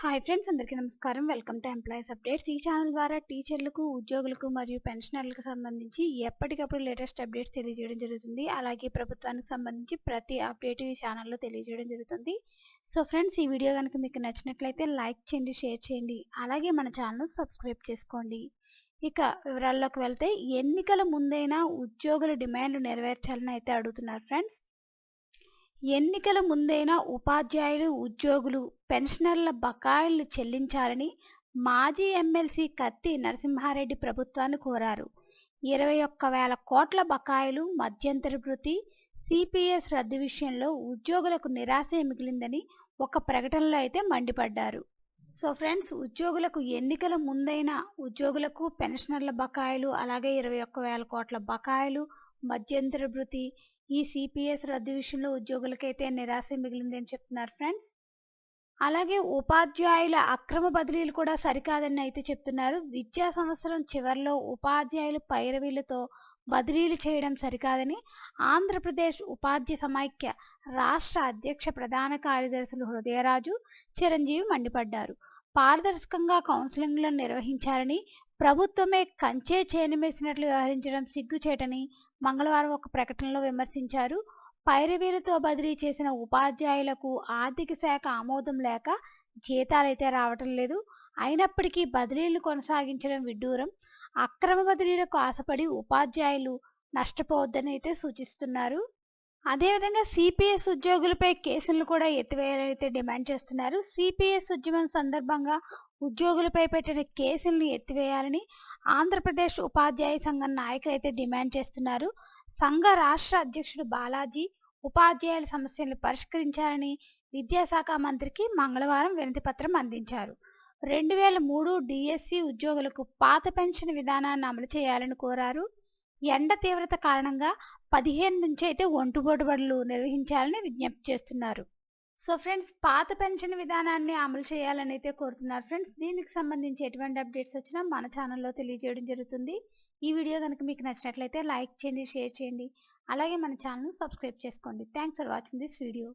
Hi friends, అందరికీ నమస్కారం. Welcome to employees updates. ఈ ఛానల్ ద్వారా టీచర్లకు, ఉద్యోగులకు మరియు పెన్షనర్లకు సంబంధించి ఎప్పటికప్పుడు లేటెస్ట్ అప్డేట్స్ తెలియజేయడం జరుగుతుంది. అలాగే ప్రభుత్వానికి సంబంధించి ప్రతి అప్డేట్ ఈ ఛానల్లో తెలియజేయడం జరుగుతుంది. సో ఫ్రెండ్స్, ఈ వీడియో కనుక మీకు నచ్చినట్లయితే లైక్ చేయండి, షేర్ చేయండి. అలాగే మన ఛానల్ సబ్స్క్రైబ్ చేసుకోండి. ఇక వివరాల్లోకి వెళ్తే, ఎన్నికల ముందైనా ఉద్యోగుల డిమాండ్లు నెరవేర్చాలని అయితే అడుగుతున్నారు ఫ్రెండ్స్. ఎన్నికల ముందైనా ఉపాధ్యాయులు, ఉద్యోగులు, పెన్షనర్ల బకాయిలు చెల్లించాలని మాజీ ఎమ్మెల్సీ కత్తి నరసింహారెడ్డి ప్రభుత్వాన్ని కోరారు. 21,000 కోట్ల బకాయిలు, మధ్యంతర భృతి, సిపిఎస్ రద్దు విషయంలో ఉద్యోగులకు నిరాశే మిగిలిందని ఒక ప్రకటనలో అయితే మండిపడ్డారు. సో ఫ్రెండ్స్, ఉద్యోగులకు ఎన్నికల ముందైనా ఉద్యోగులకు పెన్షనర్ల బకాయిలు, అలాగే 21,000 కోట్ల బకాయిలు, మధ్యంతర భృతి, ఈ సిపిఎస్ రద్దు విషయంలో ఉద్యోగులకైతే నిరాశ మిగిలింది అని చెప్తున్నారు ఫ్రెండ్స్. అలాగే ఉపాధ్యాయుల అక్రమ బదిలీలు కూడా సరికాదని అయితే చెప్తున్నారు. విద్యా సంవత్సరం చివరిలో ఉపాధ్యాయులు పైరవీలతో బదిలీలు చేయడం సరికాదని ఆంధ్రప్రదేశ్ ఉపాధ్యాయ సమైక్య రాష్ట్ర అధ్యక్ష ప్రధాన కార్యదర్శులు హృదయరాజు, చిరంజీవి మండిపడ్డారు. పారదర్శకంగా కౌన్సిలింగ్లను నిర్వహించాలని, ప్రభుత్వమే కంచే చేనిమేసినట్లు వ్యవహరించడం సిగ్గుచేటని మంగళవారం ఒక ప్రకటనలో విమర్శించారు. పైరవీలతో బదిలీ చేసిన ఉపాధ్యాయులకు ఆర్థిక శాఖ ఆమోదం లేక జీతాలైతే రావటం లేదు. అయినప్పటికీ బదిలీలు కొనసాగించడం విడ్డూరం. అక్రమ బదిలీలకు ఆశపడి ఉపాధ్యాయులు నష్టపోవద్దని అయితే సూచిస్తున్నారు. అదేవిధంగా సిపిఎస్ ఉద్యోగులపై కేసులను కూడా ఎత్తివేయాలని అయితే డిమాండ్ చేస్తున్నారు. సిపిఎస్ ఉద్యమం సందర్భంగా ఉద్యోగులపై పెట్టిన కేసుల్ని ఎత్తివేయాలని ఆంధ్రప్రదేశ్ ఉపాధ్యాయ సంఘం నాయకులు అయితే డిమాండ్ చేస్తున్నారు. సంఘ రాష్ట్ర అధ్యక్షుడు బాలాజీ ఉపాధ్యాయుల సమస్యలను పరిష్కరించాలని విద్యాశాఖ మంత్రికి మంగళవారం వినతి పత్రం అందించారు. 2003 డిఎస్సి ఉద్యోగులకు పాత పెన్షన్ విధానాన్ని అమలు చేయాలని కోరారు. ఎండ తీవ్రత కారణంగా 15 నుంచి అయితే ఒంటుబోటు బడులు నిర్వహించాలని విజ్ఞప్తి చేస్తున్నారు. సో ఫ్రెండ్స్, పాత పెన్షన్ విధానాన్ని అమలు చేయాలని అయితే కోరుతున్నారు ఫ్రెండ్స్. దీనికి సంబంధించి ఎటువంటి అప్డేట్స్ వచ్చినా మన ఛానల్లో తెలియజేయడం జరుగుతుంది. ఈ వీడియో కనుక మీకు నచ్చినట్లయితే లైక్ చేయండి, షేర్ చేయండి. అలాగే మన ఛానల్ సబ్స్క్రైబ్ చేసుకోండి. Thanks for watching this video.